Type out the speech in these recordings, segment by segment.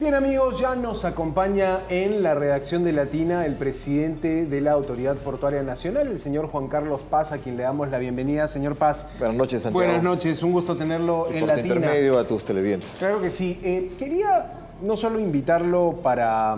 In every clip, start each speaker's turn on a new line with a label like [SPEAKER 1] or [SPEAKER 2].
[SPEAKER 1] Bien amigos, ya nos acompaña en la redacción de Latina el presidente de la Autoridad Portuaria Nacional, el señor Juan Carlos Paz, a quien le damos la bienvenida. Señor Paz.
[SPEAKER 2] Buenas noches, Santiago.
[SPEAKER 1] Buenas noches, un gusto tenerlo en Latina.
[SPEAKER 2] Por intermedio a tus televidentes.
[SPEAKER 1] Claro que sí. Quería no solo invitarlo para,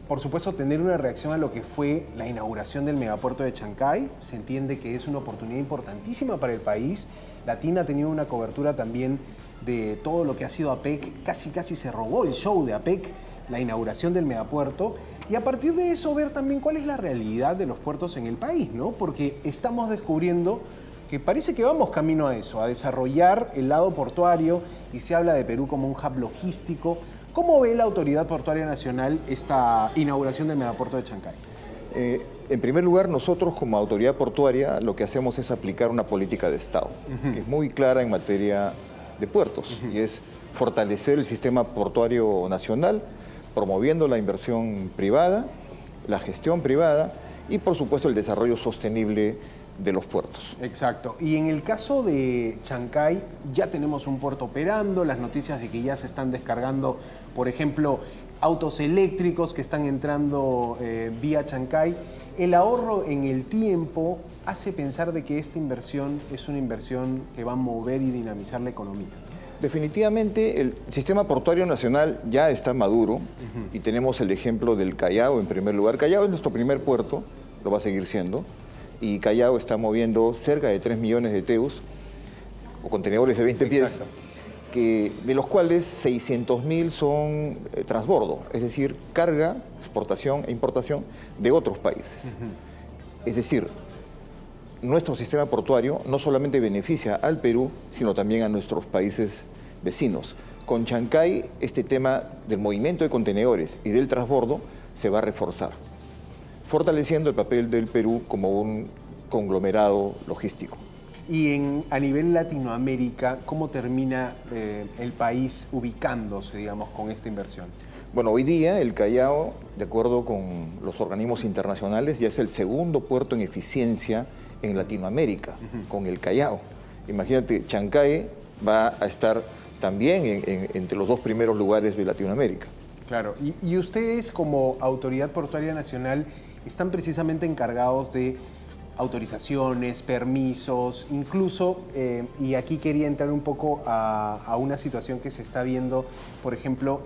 [SPEAKER 1] por supuesto, tener una reacción a lo que fue la inauguración del megapuerto de Chancay. Se entiende que es una oportunidad importantísima para el país. Latina ha tenido una cobertura también de todo lo que ha sido APEC, casi se robó el show de APEC, la inauguración del megapuerto, y a partir de eso ver también cuál es la realidad de los puertos en el país, ¿no? Porque estamos descubriendo que parece que vamos camino a eso, a desarrollar el lado portuario, y se habla de Perú como un hub logístico. ¿Cómo ve la Autoridad Portuaria Nacional esta inauguración del megapuerto de Chancay?
[SPEAKER 2] En primer lugar, nosotros como autoridad portuaria lo que hacemos es aplicar una política de Estado, que es muy clara en materia de puertos, y es fortalecer el sistema portuario nacional, promoviendo la inversión privada, la gestión privada y, por supuesto, el desarrollo sostenible de los puertos.
[SPEAKER 1] Exacto. Y en el caso de Chancay, ya tenemos un puerto operando, las noticias de que ya se están descargando, por ejemplo, autos eléctricos que están entrando vía Chancay. El ahorro en el tiempo hace pensar de que esta inversión es una inversión que va a mover y dinamizar la economía.
[SPEAKER 2] Definitivamente el sistema portuario nacional ya está maduro y tenemos el ejemplo del Callao en primer lugar. Callao es nuestro primer puerto, lo va a seguir siendo, y Callao está moviendo cerca de 3 millones de TEUs o contenedores de 20 pies, de los cuales 600.000 son transbordo, es decir, carga, exportación e importación de otros países. Es decir, nuestro sistema portuario no solamente beneficia al Perú, sino también a nuestros países vecinos. Con Chancay, este tema del movimiento de contenedores y del transbordo se va a reforzar, fortaleciendo el papel del Perú como un conglomerado logístico.
[SPEAKER 1] Y a nivel Latinoamérica, ¿cómo termina el país ubicándose, digamos, con esta inversión?
[SPEAKER 2] Bueno, hoy día el Callao, de acuerdo con los organismos internacionales, ya es el segundo puerto en eficiencia en Latinoamérica, con el Callao. Imagínate, Chancay va a estar también entre los 2 primeros lugares de Latinoamérica.
[SPEAKER 1] Claro, y ustedes como Autoridad Portuaria Nacional están precisamente encargados de autorizaciones, permisos, incluso, y aquí quería entrar un poco a una situación que se está viendo, por ejemplo,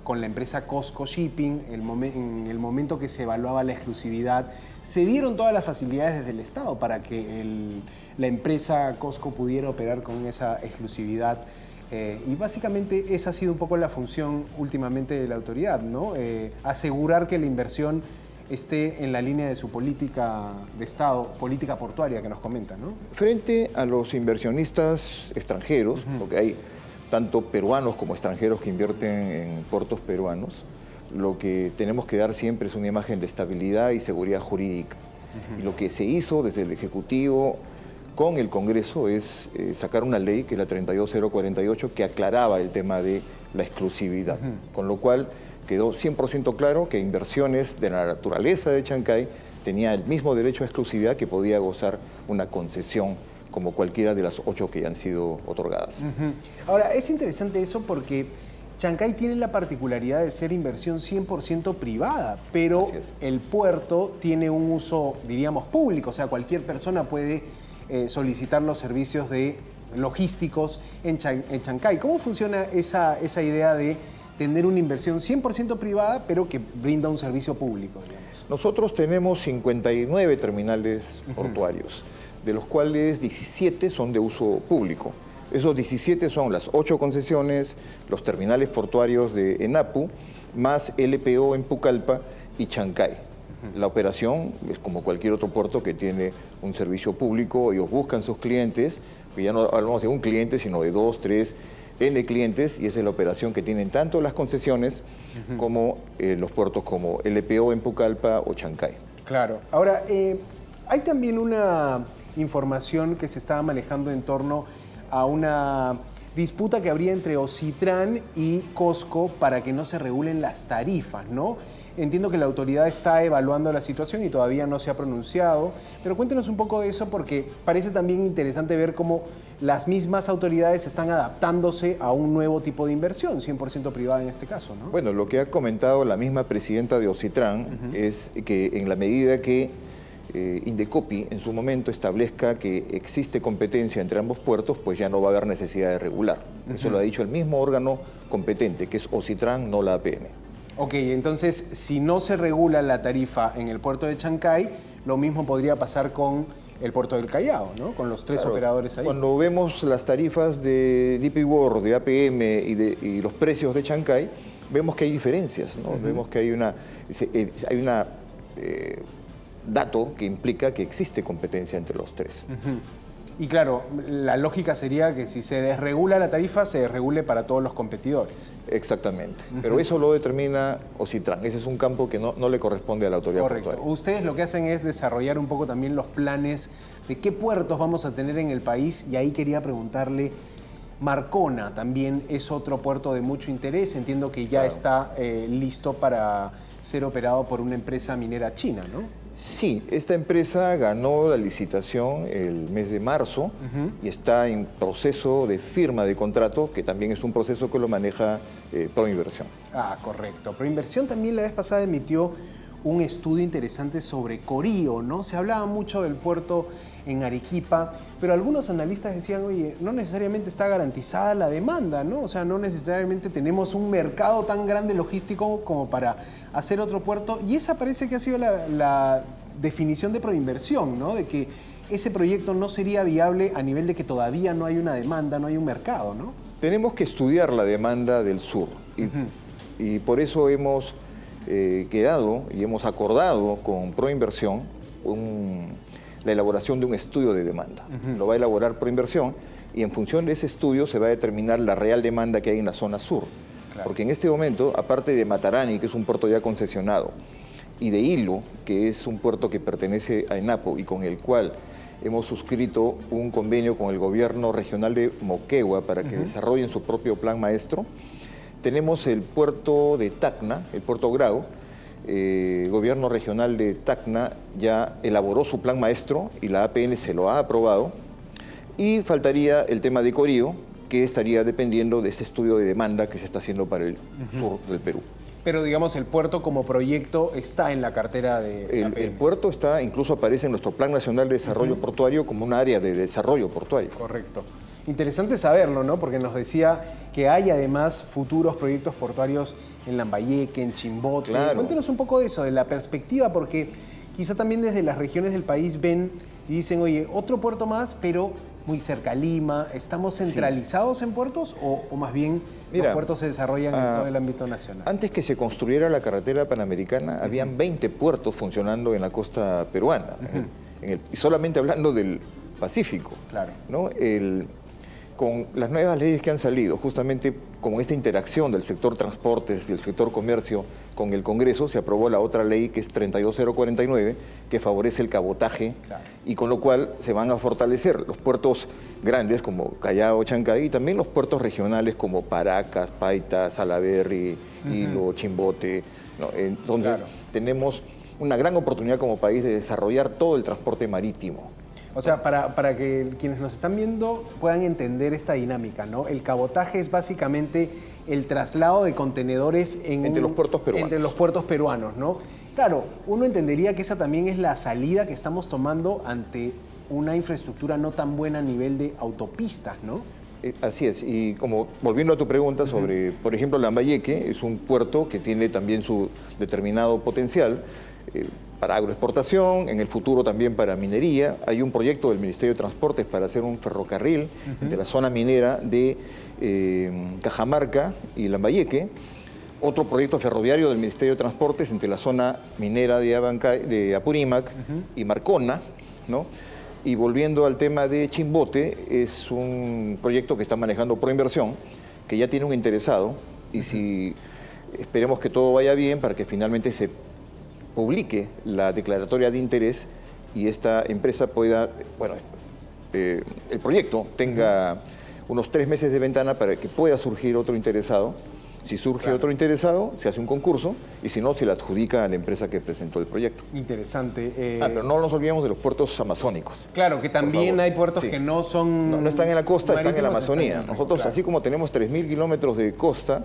[SPEAKER 1] con la empresa COSCO Shipping, en el momento que se evaluaba la exclusividad, se dieron todas las facilidades desde el Estado para que la empresa COSCO pudiera operar con esa exclusividad. Y básicamente esa ha sido un poco la función últimamente de la autoridad, ¿no? Asegurar que la inversión esté en la línea de su política de Estado, política portuaria que nos comenta, ¿no?
[SPEAKER 2] Frente a los inversionistas extranjeros, porque hay tanto peruanos como extranjeros que invierten en puertos peruanos, lo que tenemos que dar siempre es una imagen de estabilidad y seguridad jurídica. Y lo que se hizo desde el Ejecutivo con el Congreso es sacar una ley, que es la 32048, que aclaraba el tema de la exclusividad, con lo cual quedó 100% claro que inversiones de la naturaleza de Chancay tenía el mismo derecho a exclusividad que podía gozar una concesión como cualquiera de las 8 que ya han sido otorgadas.
[SPEAKER 1] Ahora, es interesante eso porque Chancay tiene la particularidad de ser inversión 100% privada, pero el puerto tiene un uso, diríamos, público, o sea, cualquier persona puede solicitar los servicios de logísticos en Chancay. ¿Cómo funciona esa idea de tener una inversión 100% privada, pero que brinda un servicio público, digamos?
[SPEAKER 2] Nosotros tenemos 59 terminales portuarios, de los cuales 17 son de uso público. Esos 17 son las 8 concesiones, los terminales portuarios de ENAPU, más LPO en Pucallpa y Chancay. La operación es como cualquier otro puerto que tiene un servicio público. Ellos buscan sus clientes, que ya no hablamos de un cliente, sino de 2, 3, N clientes, y esa es la operación que tienen tanto las concesiones como los puertos como LPO en Pucallpa o Chancay.
[SPEAKER 1] Claro. Ahora, hay también una información que se estaba manejando en torno a una disputa que habría entre Ocitran y Cosco para que no se regulen las tarifas, ¿no? Entiendo que la autoridad está evaluando la situación y todavía no se ha pronunciado, pero cuéntenos un poco de eso porque parece también interesante ver cómo las mismas autoridades están adaptándose a un nuevo tipo de inversión, 100% privada en este caso, ¿no?
[SPEAKER 2] Bueno, lo que ha comentado la misma presidenta de Ocitran es que en la medida que Indecopi en su momento establezca que existe competencia entre ambos puertos, pues ya no va a haber necesidad de regular. Eso lo ha dicho el mismo órgano competente, que es Ocitran, no la APM.
[SPEAKER 1] Ok, entonces, si no se regula la tarifa en el puerto de Chancay, lo mismo podría pasar con el puerto del Callao, ¿no? Con los tres operadores ahí.
[SPEAKER 2] Cuando vemos las tarifas de DP World, de APM y los precios de Chancay, vemos que hay diferencias, ¿no? Vemos que hay una dato que implica que existe competencia entre los tres.
[SPEAKER 1] Y claro, la lógica sería que si se desregula la tarifa, se desregule para todos los competidores.
[SPEAKER 2] Exactamente. Pero eso lo determina Ocitran. Ese es un campo que no le corresponde a la autoridad portuaria.
[SPEAKER 1] Ustedes lo que hacen es desarrollar un poco también los planes de qué puertos vamos a tener en el país. Y ahí quería preguntarle, Marcona también es otro puerto de mucho interés. Entiendo que ya está listo para ser operado por una empresa minera china, ¿no?
[SPEAKER 2] Sí, esta empresa ganó la licitación el mes de marzo y está en proceso de firma de contrato, que también es un proceso que lo maneja Proinversión.
[SPEAKER 1] Ah, correcto. Proinversión también la vez pasada emitió un estudio interesante sobre Corío, ¿no? Se hablaba mucho del puerto en Arequipa, pero algunos analistas decían, oye, no necesariamente está garantizada la demanda, ¿no? O sea, no necesariamente tenemos un mercado tan grande logístico como para hacer otro puerto. Y esa parece que ha sido la definición de Proinversión, ¿no? De que ese proyecto no sería viable a nivel de que todavía no hay una demanda, no hay un mercado, ¿no?
[SPEAKER 2] Tenemos que estudiar la demanda del sur y por eso hemos quedado y hemos acordado con Proinversión la elaboración de un estudio de demanda. Lo va a elaborar Proinversión y en función de ese estudio se va a determinar la real demanda que hay en la zona sur. Claro. Porque en este momento, aparte de Matarani, que es un puerto ya concesionado, y de Hilo, que es un puerto que pertenece a ENAPO y con el cual hemos suscrito un convenio con el gobierno regional de Moquegua para que desarrollen su propio plan maestro, tenemos el puerto de Tacna, el puerto Grau. Gobierno regional de Tacna ya elaboró su plan maestro y la APN se lo ha aprobado. Y faltaría el tema de Corío, que estaría dependiendo de ese estudio de demanda que se está haciendo para el sur del Perú.
[SPEAKER 1] Pero digamos, el puerto como proyecto está en la cartera de APN.
[SPEAKER 2] El puerto está, incluso aparece en nuestro Plan Nacional de Desarrollo Portuario como un área de desarrollo portuario.
[SPEAKER 1] Correcto. Interesante saberlo, ¿no? Porque nos decía que hay además futuros proyectos portuarios en Lambayeque, en Chimbote.
[SPEAKER 2] Claro.
[SPEAKER 1] Cuéntenos un poco de eso, de la perspectiva, porque quizá también desde las regiones del país ven y dicen, oye, otro puerto más, pero muy cerca a Lima. ¿Estamos centralizados en puertos o más bien los puertos se desarrollan en todo el ámbito nacional?
[SPEAKER 2] Antes que se construyera la carretera panamericana, habían 20 puertos funcionando en la costa peruana, y solamente hablando del Pacífico.
[SPEAKER 1] Claro.
[SPEAKER 2] ¿No? Con las nuevas leyes que han salido, justamente con esta interacción del sector transportes y el sector comercio con el Congreso, se aprobó la otra ley que es 32049, que favorece el cabotaje, y con lo cual se van a fortalecer los puertos grandes como Callao, Chancay, y también los puertos regionales como Paracas, Paita, Salaberry, Hilo, Chimbote, ¿no? Entonces tenemos una gran oportunidad como país de desarrollar todo el transporte marítimo.
[SPEAKER 1] O sea, para que quienes nos están viendo puedan entender esta dinámica, ¿no? El cabotaje es básicamente el traslado de contenedores
[SPEAKER 2] entre los puertos peruanos.
[SPEAKER 1] Entre los puertos peruanos, ¿no? Claro, uno entendería que esa también es la salida que estamos tomando ante una infraestructura no tan buena a nivel de autopistas, ¿no?
[SPEAKER 2] Así es, y como volviendo a tu pregunta sobre, por ejemplo, Lambayeque, es un puerto que tiene también su determinado potencial para agroexportación, en el futuro también para minería. Hay un proyecto del Ministerio de Transportes para hacer un ferrocarril de la zona minera de Cajamarca y Lambayeque. Otro proyecto ferroviario del Ministerio de Transportes entre la zona minera de Apurímac y Marcona, ¿no? Y volviendo al tema de Chimbote, es un proyecto que está manejando Proinversión, que ya tiene un interesado, y si esperemos que todo vaya bien para que finalmente se publique la declaratoria de interés y esta empresa pueda, bueno, el proyecto tenga unos 3 meses de ventana para que pueda surgir otro interesado. Si surge otro interesado, se hace un concurso y si no, se le adjudica a la empresa que presentó el proyecto.
[SPEAKER 1] Interesante.
[SPEAKER 2] Pero no nos olvidemos de los puertos amazónicos.
[SPEAKER 1] Claro, que también hay puertos que no son...
[SPEAKER 2] No están en la costa, están en la
[SPEAKER 1] marítimos,
[SPEAKER 2] Amazonía. Nosotros, así como tenemos 3.000 kilómetros de costa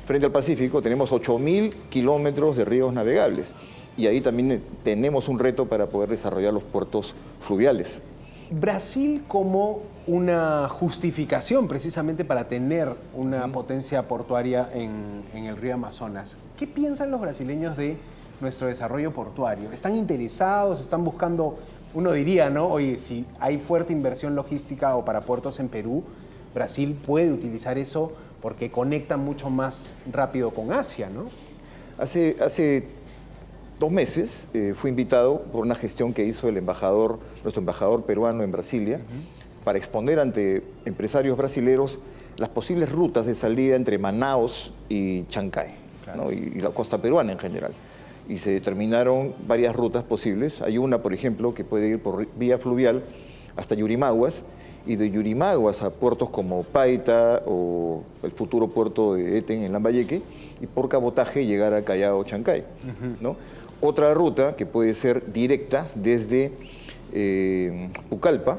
[SPEAKER 2] frente al Pacífico, tenemos 8.000 kilómetros de ríos navegables. Y ahí también tenemos un reto para poder desarrollar los puertos fluviales.
[SPEAKER 1] Brasil como una justificación precisamente para tener una potencia portuaria en el río Amazonas. ¿Qué piensan los brasileños de nuestro desarrollo portuario? ¿Están interesados? ¿Están buscando, uno diría, ¿no? Oye, si hay fuerte inversión logística o para puertos en Perú, Brasil puede utilizar eso porque conecta mucho más rápido con Asia, ¿no?
[SPEAKER 2] Hace 2 meses fui invitado por una gestión que hizo nuestro embajador peruano en Brasilia, para exponer ante empresarios brasileños las posibles rutas de salida entre Manaos y Chancay, claro, ¿no? y la costa peruana en general. Y se determinaron varias rutas posibles. Hay una, por ejemplo, que puede ir por vía fluvial hasta Yurimaguas, y de Yurimaguas a puertos como Paita o el futuro puerto de Eten en Lambayeque, y por cabotaje llegar a Callao, Chancay, ¿no? Otra ruta que puede ser directa desde Pucallpa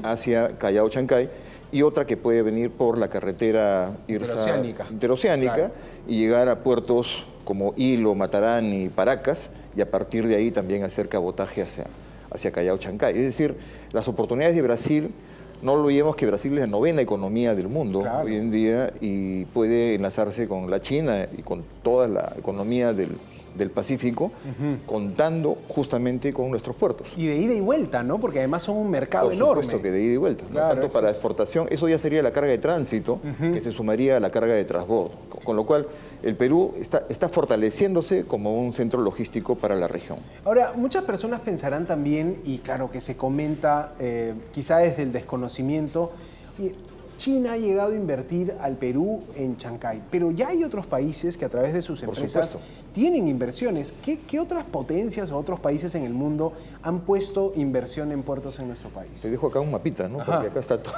[SPEAKER 2] hacia Callao, Chancay, y otra que puede venir por la carretera interoceánica y llegar a puertos como Hilo, Matarán y Paracas, y a partir de ahí también hacer cabotaje hacia Callao, Chancay. Es decir, las oportunidades de Brasil, no olvidemos que Brasil es la 9ª economía del mundo hoy en día y puede enlazarse con la China y con toda la economía del Pacífico, contando justamente con nuestros puertos.
[SPEAKER 1] Y de ida y vuelta, ¿no? Porque además son un mercado enorme.
[SPEAKER 2] Por supuesto que de ida y vuelta, ¿no? Tanto para exportación, eso ya sería la carga de tránsito, que se sumaría a la carga de transbordo. Con lo cual, el Perú está fortaleciéndose como un centro logístico para la región.
[SPEAKER 1] Ahora, muchas personas pensarán también, y claro que se comenta, quizá desde el desconocimiento, China ha llegado a invertir al Perú en Chancay, pero ya hay otros países que a través de sus empresas tienen inversiones. ¿Qué otras potencias o otros países en el mundo han puesto inversión en puertos en nuestro país?
[SPEAKER 2] Te dejo acá un mapita, ¿no? Porque acá está todo.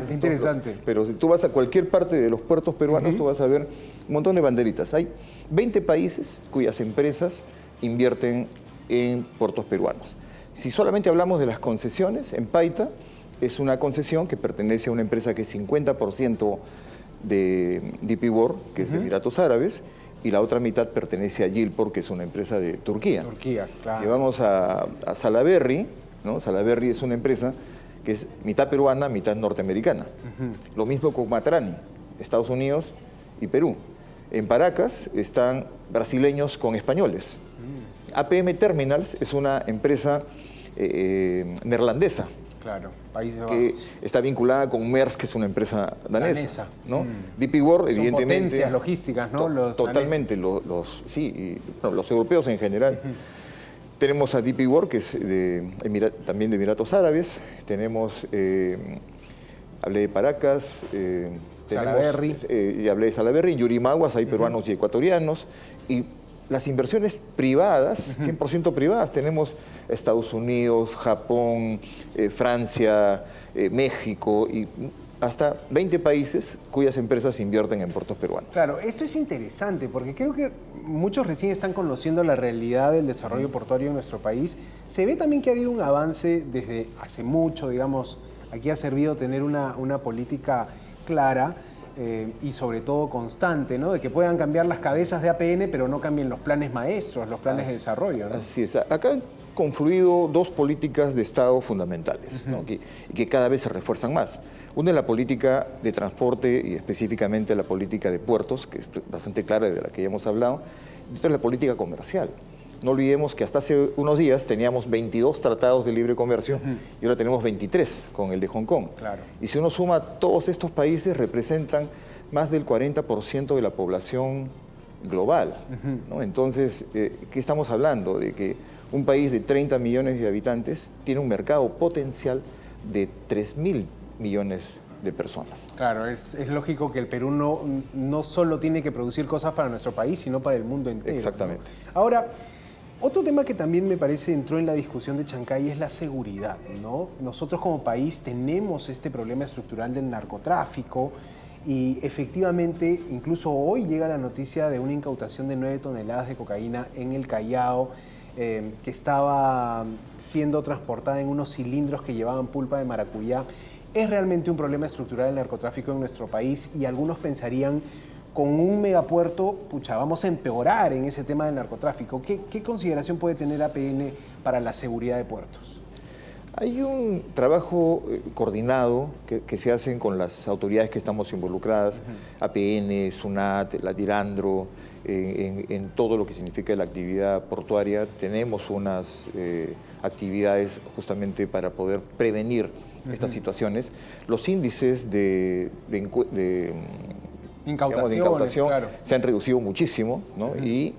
[SPEAKER 1] Qué interesante.
[SPEAKER 2] Pero si tú vas a cualquier parte de los puertos peruanos, tú vas a ver un montón de banderitas. Hay 20 países cuyas empresas invierten en puertos peruanos. Si solamente hablamos de las concesiones, en Paita es una concesión que pertenece a una empresa que es 50% de DP World, que es de Emiratos Árabes, y la otra mitad pertenece a Yilport, que es una empresa de Turquía.
[SPEAKER 1] Claro.
[SPEAKER 2] Si vamos a Salaberry, ¿no? Salaberry es una empresa que es mitad peruana, mitad norteamericana. Lo mismo con Matrani, Estados Unidos y Perú. En Paracas están brasileños con españoles. APM Terminals es una empresa neerlandesa.
[SPEAKER 1] Claro, Países Bajos.
[SPEAKER 2] Que está vinculada con Maersk, que es una empresa danesa. ¿no? DP World,
[SPEAKER 1] son
[SPEAKER 2] evidentemente.
[SPEAKER 1] Potencias logísticas, ¿no?
[SPEAKER 2] Totalmente, los europeos en general. Tenemos a DP World, que es también de Emiratos Árabes. Tenemos, hablé de Paracas.
[SPEAKER 1] Salaberry.
[SPEAKER 2] Y hablé de Salaberry. En Yurimaguas hay peruanos y ecuatorianos. Y las inversiones privadas, 100% privadas, tenemos Estados Unidos, Japón, Francia, México y hasta 20 países cuyas empresas invierten en puertos peruanos.
[SPEAKER 1] Claro, esto es interesante porque creo que muchos recién están conociendo la realidad del desarrollo portuario en nuestro país. Se ve también que ha habido un avance desde hace mucho, digamos, aquí ha servido tener una política clara y sobre todo constante, ¿no? De que puedan cambiar las cabezas de APN, pero no cambien los planes maestros, los planes de desarrollo, ¿no?
[SPEAKER 2] Así es. Acá han confluido 2 políticas de Estado fundamentales, ¿no? que cada vez se refuerzan más. Una es la política de transporte y específicamente la política de puertos, que es bastante clara, de la que ya hemos hablado, y otra es la política comercial. No olvidemos que hasta hace unos días teníamos 22 tratados de libre comercio y ahora tenemos 23 con el de Hong Kong.
[SPEAKER 1] Claro.
[SPEAKER 2] Y si uno suma, todos estos países representan más del 40% de la población global, ¿no? Entonces, ¿qué estamos hablando? De que un país de 30 millones de habitantes tiene un mercado potencial de 3.000 millones de personas.
[SPEAKER 1] Claro, es lógico que el Perú no solo tiene que producir cosas para nuestro país, sino para el mundo entero,
[SPEAKER 2] Exactamente.
[SPEAKER 1] ¿no? Ahora, Otro tema que también me parece entró en la discusión de Chancay es la seguridad, ¿no? Nosotros como país tenemos este problema estructural del narcotráfico y efectivamente incluso hoy llega la noticia de una incautación de 9 toneladas de cocaína en el Callao que estaba siendo transportada en unos cilindros que llevaban pulpa de maracuyá. Es realmente un problema estructural el narcotráfico en nuestro país y algunos pensarían con un megapuerto, pucha, vamos a empeorar en ese tema del narcotráfico. ¿Qué consideración puede tener APN para la seguridad de puertos?
[SPEAKER 2] Hay un trabajo coordinado que se hacen con las autoridades que estamos involucradas, APN, SUNAT, la DIRANDRO, en todo lo que significa la actividad portuaria. Tenemos unas actividades justamente para poder prevenir estas situaciones. Los índices de incautación claro, se han reducido muchísimo, ¿no? Y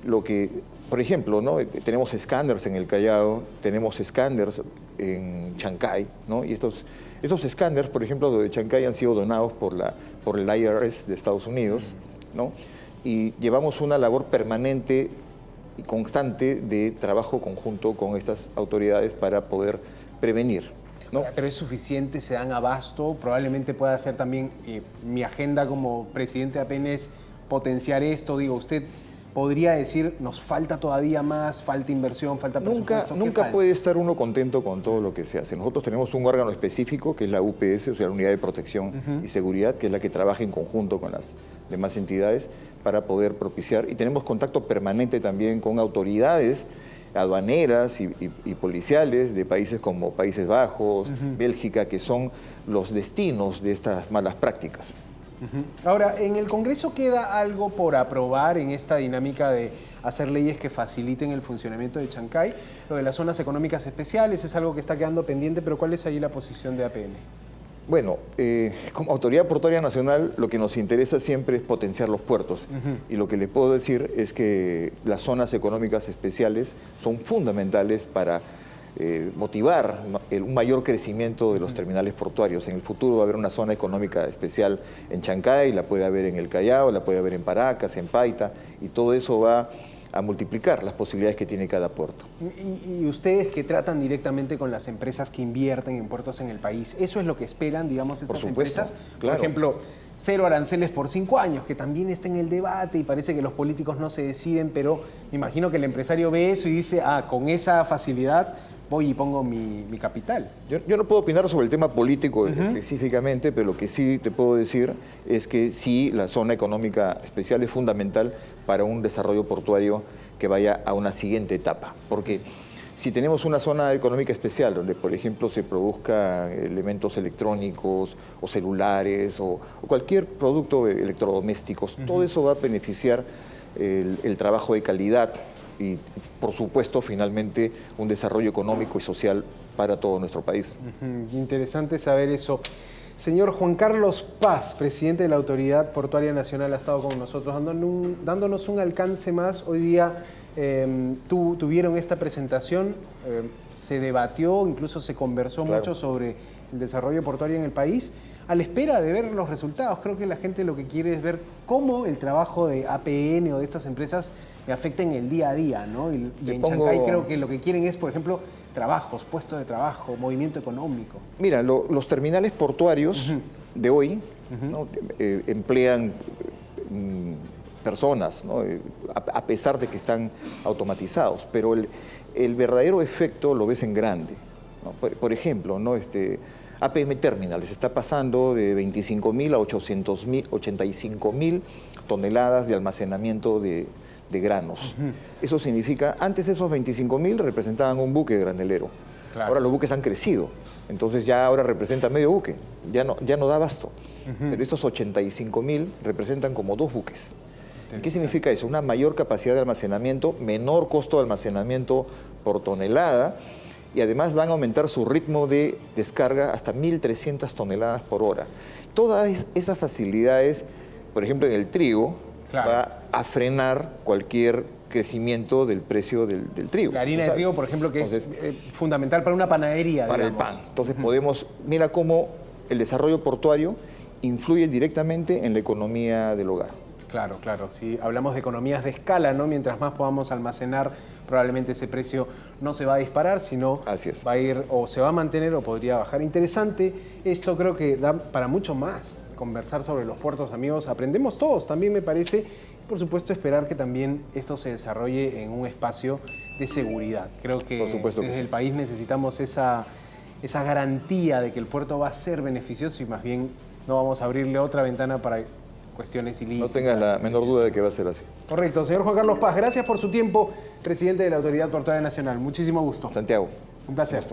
[SPEAKER 2] lo que, por ejemplo, ¿no? Tenemos escáneres en el Callao, tenemos escáneres en Chancay, ¿no? Y estos escáneres, por ejemplo, de Chancay han sido donados por el IRS de Estados Unidos, ¿no? Y llevamos una labor permanente y constante de trabajo conjunto con estas autoridades para poder prevenir, ¿no?
[SPEAKER 1] Pero es suficiente, se dan abasto, probablemente pueda ser también, mi agenda como presidente de APN es potenciar esto, digo, usted podría decir, nos falta todavía más, falta inversión, falta presupuesto.
[SPEAKER 2] Nunca puede estar uno contento con todo lo que se hace. Nosotros tenemos un órgano específico que es la UPS, o sea, la Unidad de Protección y Seguridad, que es la que trabaja en conjunto con las demás entidades para poder propiciar, y tenemos contacto permanente también con autoridades aduaneras y policiales de países como Países Bajos, Bélgica, que son los destinos de estas malas prácticas.
[SPEAKER 1] Ahora, ¿en el Congreso queda algo por aprobar en esta dinámica de hacer leyes que faciliten el funcionamiento de Chancay? Lo de las zonas económicas especiales es algo que está quedando pendiente, pero ¿cuál es ahí la posición de APN?
[SPEAKER 2] Bueno, como Autoridad Portuaria Nacional lo que nos interesa siempre es potenciar los puertos. Y lo que le puedo decir es que las zonas económicas especiales son fundamentales para motivar un mayor crecimiento de los terminales portuarios. En el futuro va a haber una zona económica especial en Chancay, la puede haber en el Callao, la puede haber en Paracas, en Paita, y todo eso va a multiplicar las posibilidades que tiene cada puerto.
[SPEAKER 1] Y ustedes que tratan directamente con las empresas que invierten en puertos en el país, ¿eso es lo que esperan, digamos, esas empresas?
[SPEAKER 2] Claro.
[SPEAKER 1] Por ejemplo, 0 aranceles por 5 años, que también está en el debate y parece que los políticos no se deciden, pero me imagino que el empresario ve eso y dice, con esa facilidad voy y pongo mi capital.
[SPEAKER 2] Yo no puedo opinar sobre el tema político específicamente, pero lo que sí te puedo decir es que sí, la zona económica especial es fundamental para un desarrollo portuario que vaya a una siguiente etapa. Porque si tenemos una zona económica especial donde, por ejemplo, se produzcan elementos electrónicos o celulares o cualquier producto electrodomésticos, todo eso va a beneficiar el trabajo de calidad y, por supuesto, finalmente, un desarrollo económico y social para todo nuestro país.
[SPEAKER 1] Interesante saber eso. Señor Juan Carlos Paz, presidente de la Autoridad Portuaria Nacional, ha estado con nosotros dándonos un alcance más. Hoy día tuvieron esta presentación, se debatió, incluso se conversó mucho sobre el desarrollo portuario en el país. A la espera de ver los resultados, creo que la gente lo que quiere es ver cómo el trabajo de APN o de estas empresas le afecta en el día a día, ¿no? Y en Chancay creo que lo que quieren es, por ejemplo, trabajos, puestos de trabajo, movimiento económico.
[SPEAKER 2] Mira, los terminales portuarios de hoy, ¿no? Emplean personas, ¿no? A pesar de que están automatizados, pero el verdadero efecto lo ves en grande, ¿no? Por ejemplo, ¿no? APM Terminals está pasando de 25.000 a 85.000 toneladas de almacenamiento de granos. Eso significa, antes esos 25.000 representaban un buque granelero. Claro. Ahora los buques han crecido, entonces ya ahora representa medio buque, ya no da abasto. Pero estos 85.000 representan como 2 buques. ¿Qué significa eso? Una mayor capacidad de almacenamiento, menor costo de almacenamiento por tonelada, y además van a aumentar su ritmo de descarga hasta 1.300 toneladas por hora. Todas esas facilidades, por ejemplo, en el trigo, va a frenar cualquier crecimiento del precio del trigo.
[SPEAKER 1] La harina de trigo, por ejemplo, que es fundamental para una panadería.
[SPEAKER 2] Para el pan. Entonces mira cómo el desarrollo portuario influye directamente en la economía del hogar.
[SPEAKER 1] Claro, claro. Si hablamos de economías de escala, ¿no? Mientras más podamos almacenar, probablemente ese precio no se va a disparar, sino
[SPEAKER 2] Así es.
[SPEAKER 1] va a ir o se va a mantener o podría bajar. Interesante. Esto creo que da para mucho más conversar sobre los puertos, amigos. Aprendemos todos, también me parece. Por supuesto, esperar que también esto se desarrolle en un espacio de seguridad. Creo que
[SPEAKER 2] Por supuesto que
[SPEAKER 1] desde
[SPEAKER 2] sí.
[SPEAKER 1] el país necesitamos esa garantía de que el puerto va a ser beneficioso y más bien no vamos a abrirle otra ventana para cuestiones
[SPEAKER 2] No
[SPEAKER 1] ilícitas.
[SPEAKER 2] tengas la menor duda de que va a ser así.
[SPEAKER 1] Correcto. Señor Juan Carlos Paz, gracias por su tiempo, presidente de la Autoridad Portuaria Nacional. Muchísimo gusto.
[SPEAKER 2] Santiago.
[SPEAKER 1] Un placer.